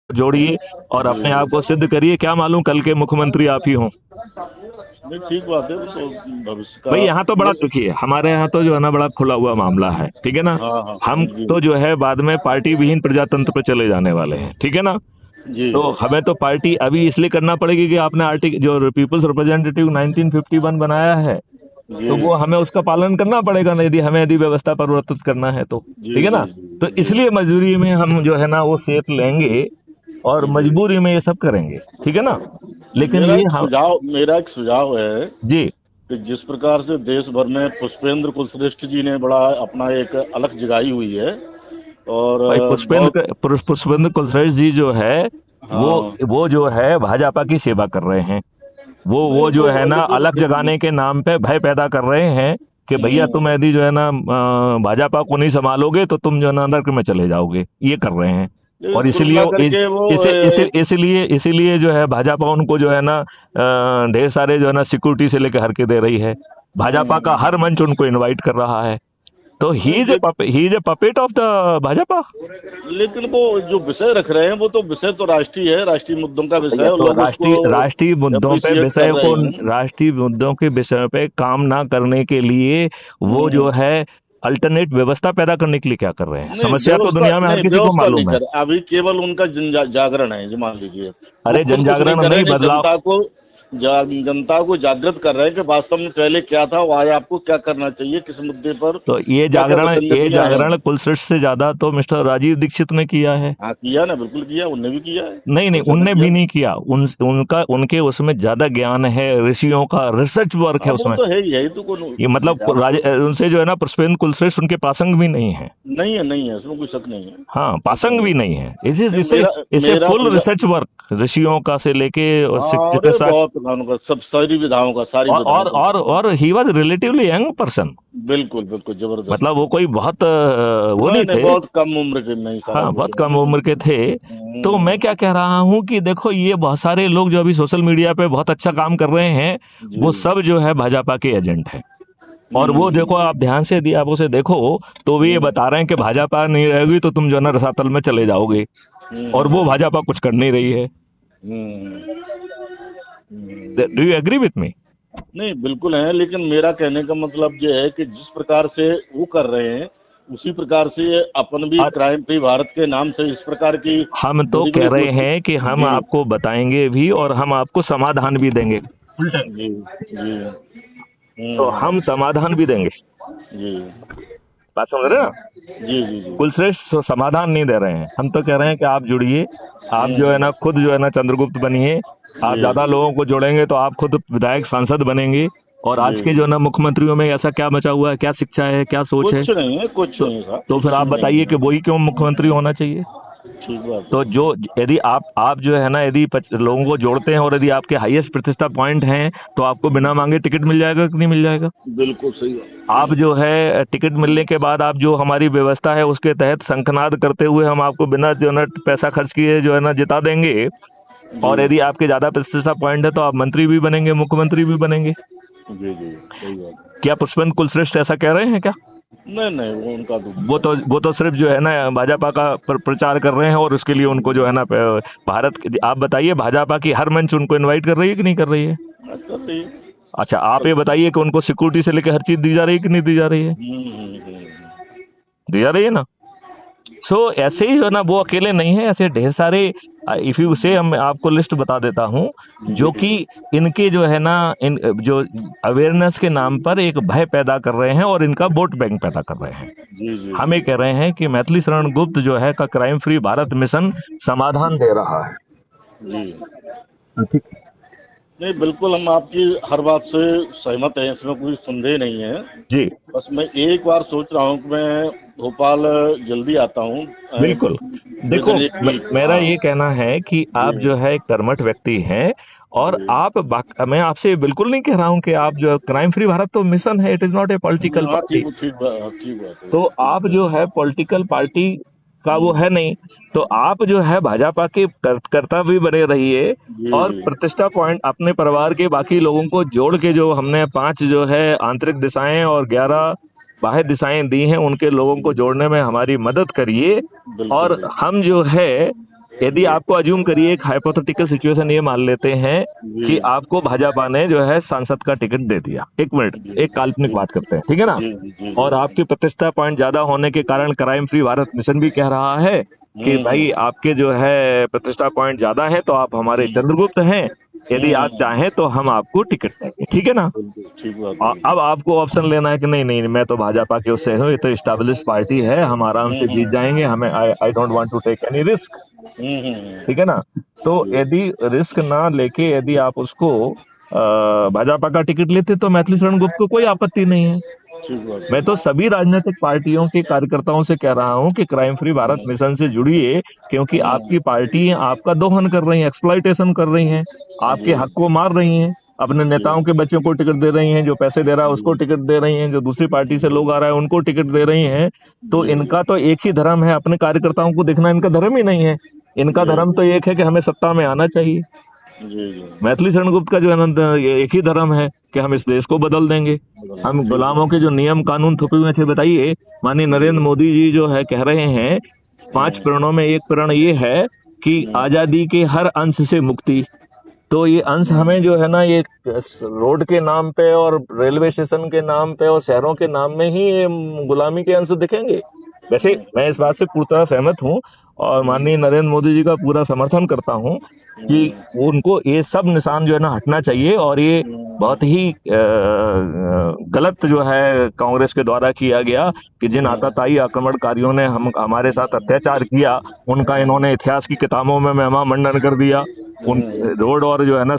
जोड़िए और अपने आप को सिद्ध करिए। क्या मालूम कल के मुख्यमंत्री आप ही हों। नहीं, ठीक बात है, वो तो भविष्य का। भाई यहाँ तो बड़ा देखिए, हमारे यहाँ तो जो है ना बड़ा खुला हुआ मामला है, ठीक है ना। हाँ हाँ हम जी तो जो है बाद में पार्टी विहीन प्रजातंत्र पे चले जाने वाले हैं, ठीक है ना। जी तो हमें तो पार्टी अभी इसलिए करना पड़ेगी कि आपने आर्टिकल जो पीपल्स रिप्रेजेंटेटिव 1951 बनाया है, जी तो वो हमें उसका पालन करना पड़ेगा ना, यदि हमें यदि व्यवस्था परिवर्तित करना है तो, जी ठीक है जी ना। जी तो जी। इसलिए मजबूरी में हम जो है ना वो सेफ लेंगे और जी जी। मजबूरी में ये सब करेंगे, ठीक है ना। लेकिन ये हम मेरा एक सुझाव है जी। कि जिस प्रकार से देश भर में पुष्पेंद्र कुलश्रेष्ठ जी ने बड़ा अपना एक अलग जगाई हुई है, और भाई बहुत। पुष्पेंद्र कुलश्रेष्ठ जी जो है वो हाँ। वो जो है भाजपा की सेवा कर रहे हैं। वो नहीं, जो है वो ना लेकिन अलग जगाने के नाम पे भय पैदा कर रहे हैं कि भैया हम्म, तुम यदि जो है ना भाजपा को नहीं संभालोगे तो तुम जो है ना नरक में चले जाओगे, ये कर रहे हैं। लेकिन और कुल इसीलिए मिलाकर के वो इसीलिए जो है भाजपा उनको जो है ना ढेर सारे जो है ना सिक्योरिटी से लेकर हर के दे रही है। भाजपा का हर मंच उनको इनवाइट कर रहा है। तो ही नहीं, is a puppet of the Bhajpa. लेकिन वो जो विषय रख रहे हैं वो तो विषय तो राष्ट्रीय है, राष्ट्रीय मुद्दों का विषय भैया है, और तो लोग उसको राष्ट्रीय मुद्दों पे अप्रिशिएट कर विषय रहे को हैं। राष्ट्रीय मुद्दों के विषय पे काम ना करने के लिए वो जो हम्म, है अल्टरनेट व्यवस्था पैदा करने के लिए क्या कर रहे हैं। नहीं समस्या तो व्यवस्था, दुनिया में हर नहीं किसी को व्यवस्था नहीं मालूम है। कर, अभी केवल उनका जागरण है, जो मान लीजिए वो अरे खुद कुछ नहीं जनजागरण कर रहे नहीं, हैं, बदलाव। जनता को जागृत कर रहे हैं कि वास्तव में पहले क्या था, और आज आपको क्या करना चाहिए, किस मुद्दे पर तो क्या क्या विसंगतियां हैं। कुलश्रेष्ठ से ज्यादा तो मिस्टर राजीव दीक्षित ने किया है। हाँ, किया ना, बिल्कुल किया, उनने भी किया है, नहीं नहीं, कैसे नहीं उनने किया। भी नहीं किया। उनके उसमें ज्यादा ज्ञान है, ऋषियों का रिसर्च वर्क है हाँ, वो उसमें। तो है ही, यही तो कौन। ये मतलब उनसे जो है ना पुष्पेंद्र कुलश्रेष्ठ उनके पासंग भी नहीं है। नहीं है, नहीं है, इसमें कोई शक नहीं है। हाँ, ऐसा पासंग नहीं भी है। नहीं है। इसे नहीं, इसे इसे मेरा फुल सुझाव। रिसर्च वर्क ऋषियों का से लेके और हाँ, अरे चिकित्सा। बहुत प्रधानों का, सब सारी विधाओं का, सारी विधाओं का। और he was relatively young person. बिल्कुल बिल्कुल जबरदस्त। मतलब वो कोई बहुत वो नहीं नहीं नहीं, थे। बहुत कम उम्र के, नहीं, सारा हाँ, कुछ बहुत कम है। उम्र के थे। तो मैं क्या कह रहा हूँ कि देखो ये बहुत सारे लोग जो अभी सोशल मीडिया पे बहुत अच्छा काम कर रहे हैं, जी। वो सब जो है भाजपा के एजेंट हैं। और वो देखो, हम्म आप ध्यान से यदि आप उसे देखो तो भी ये हम्म बता रहे हैं कि भाजपा नहीं रहेगी तो तुम जो है ना रसातल में चले जाओगे। और वो हम्म भाजपा कुछ कर नहीं रही है। Hmm, do you agree with me? नहीं बिल्कुल है, लेकिन मेरा कहने का मतलब ये है कि जिस प्रकार से वो कर रहे हैं, उसी प्रकार से अपन भी क्राइम फ्री भारत के नाम से इस प्रकार की हम तो बड़ी कह बड़ी रहे कोशिश। हैं कि हम जी आपको बताएंगे भी और हम आपको समाधान भी देंगे। जी जी। तो हम समाधान भी देंगे। जी बात समझ रहे हैं ना। जी जी जी। कुलश्रेष्ठ समाधान नहीं दे रहे हैं, हम तो कह रहे हैं कि आप जुड़िए। आप जो है हम्म, ना खुद जो है ना चंद्रगुप्त बनिए। आप जी ज्यादा लोगों को जोड़ेंगे तो आप खुद विधायक सांसद बनेंगे। और आज के जी। जो है ना मुख्यमंत्रियों में ऐसा क्या बचा हुआ है, क्या शिक्षा है, क्या सोच है। कुछ नहीं है, कुछ तो नहीं साहब, तो फिर कुछ आप भी नहीं बताइए कि है। वही क्यों मुख्यमंत्री होना चाहिए। ठीक बात तो है। जो यदि आप जो है ना यदि लोगों को जोड़ते हैं और यदि आपके हाईएस्ट प्रतिष्ठा पॉइंट हैं तो आपको बिना मांगे टिकट मिल जाएगा कि नहीं मिल जाएगा। बिल्कुल सही बात। आप जो है टिकट मिलने के बाद आप जो हमारी व्यवस्था है उसके तहत शंखनाद करते हुए हम आपको बिना जो है ना पैसा खर्च किए जो है ना जिता देंगे। जी और यदि आपके ज्यादा प्रतिष्ठा पॉइंट है तो आप मंत्री भी बनेंगे, मुख्यमंत्री भी बनेंगे। जी जी, सही बात है। क्या पुष्पेंद्र कुलश्रेष्ठ ऐसा कह रहे हैं क्या? नहीं नहीं, वो उनका तो वो तो सिर्फ जो है ना भाजपा का प्रचार कर रहे हैं और उसके लिए उनको जो है ना आप बताइए भाजपा की हर मंच उनको इनवाइट कर रही है कि नहीं कर रही है। अच्छा सही। अच्छा, आप ये बताइए कि उनको सिक्योरिटी से लेकर हर चीज दी जा रही है कि नहीं दी जा रही है। दी जा रही है ना। सो ऐसे ही जो है ना वो अकेले नहीं है, ऐसे ढेर सारे। इफ यू से हम आपको लिस्ट बता देता हूँ जो कि इनके जो है ना इन जो अवेयरनेस के नाम पर एक भय पैदा कर रहे हैं और इनका वोट बैंक पैदा कर रहे हैं। जी जी हम ये कह रहे हैं कि मैथिली शरण गुप्त जो है का क्राइम फ्री भारत मिशन समाधान दे रहा है। जी। ठीक। नहीं बिल्कुल, हम आपकी हर बात से सहमत हैं, इसमें कोई संदेह नहीं है। जी बस मैं एक बार सोच रहा हूँ कि मैं भोपाल जल्दी आता हूँ, बिल्कुल। देखो, विदिन 1 वीक। मेरा हाँ। ये कहना है कि आप जी जो है एक कर्मठ व्यक्ति हैं। और जी। मैं आपसे बिल्कुल नहीं कह रहा हूँ कि आप जो क्राइम फ्री भारत तो मिशन है, it is not a political हाँ पार्टी। ठीक, ठीक बात है। तो आप जो है पॉलिटिकल पार्टी का वो है नहीं। तो आप जो है भाजपा के कर्ता भी बने रहिए। जी और जी प्रतिष्ठा पॉइंट अपने परिवार के बाकी लोगों को जोड़ के जो हमने 5 जो है आंतरिक दिशाएं और 11 बाह्य दिशाएं दी हैं उनके लोगों को जोड़ने में हमारी मदद करिए। बिल्कुल और बिल्कुल। हम जो है यदि आपको अज्यूम करिए एक हाइपोथेटिकल सिचुएशन ये मान लेते हैं कि आपको भाजपा ने जो है सांसद का टिकट दे दिया, एक मिनट एक काल्पनिक बात करते हैं, ठीक है ना, और आपकी प्रतिष्ठा पॉइंट ज्यादा होने के कारण क्राइम फ्री भारत मिशन भी कह रहा है कि भाई आपके जो है प्रतिष्ठा पॉइंट ज्यादा है तो आप हमारे चंद्रगुप्त हैं, यदि आप चाहें तो हम आपको टिकट देंगे, ठीक है ना। अब आपको ऑप्शन लेना है कि नहीं नहीं मैं तो भाजपा के उससे हूँ, ये तो एस्टैब्लिश पार्टी है, हम आराम से जीत जाएंगे, हमें I don't want to take any risk, ठीक है ना। तो यदि रिस्क ना लेके यदि आप उसको भाजपा का टिकट लेते तो मैथिली शरण गुप्त को कोई आपत्ति नहीं है। मैं तो सभी राजनीतिक पार्टियों के कार्यकर्ताओं से कह रहा हूं कि क्राइम फ्री भारत मिशन से जुड़िए, क्योंकि आपकी पार्टी आपका दोहन कर रही है, एक्सप्लॉइटेशन कर रही हैं, आपके हक को मार रही हैं, अपने नेताओं के बच्चों को टिकट दे रही हैं, जो पैसे दे रहा है उसको टिकट दे रही हैं, जो दूसरी पार्टी से लोग आ रहा है उनको टिकट दे रही हैं। तो इनका तो एक ही धर्म है, अपने कार्यकर्ताओं को देखना इनका धर्म ही नहीं है। इनका धर्म तो एक है कि हमें सत्ता में आना चाहिए। मैथिली शरण गुप्त का जो है एक ही धर्म है कि हम इस देश को बदल देंगे। हम गुलामों के जो नियम कानून थोपे हुए थे, बताइए माननीय नरेंद्र मोदी जी जो है कह रहे हैं 5 प्रणों में एक प्रण ये है कि आजादी के हर अंश से मुक्ति। तो ये अंश हमें जो है ना ये रोड के नाम पे और रेलवे स्टेशन के नाम पे और शहरों के नाम में ही ये गुलामी के अंश दिखेंगे। वैसे मैं इस बात से पूरी तरह सहमत हूँ और माननीय नरेंद्र मोदी जी का पूरा समर्थन करता हूँ कि उनको ये सब निशान जो है ना हटना चाहिए, और ये बहुत ही गलत जो है कांग्रेस के द्वारा किया गया कि जिन आतताई आक्रमणकारियों ने हमारे साथ अत्याचार किया उनका इन्होंने इतिहास की किताबों में महिमा मंडन कर दिया। उन रोड और जो है ना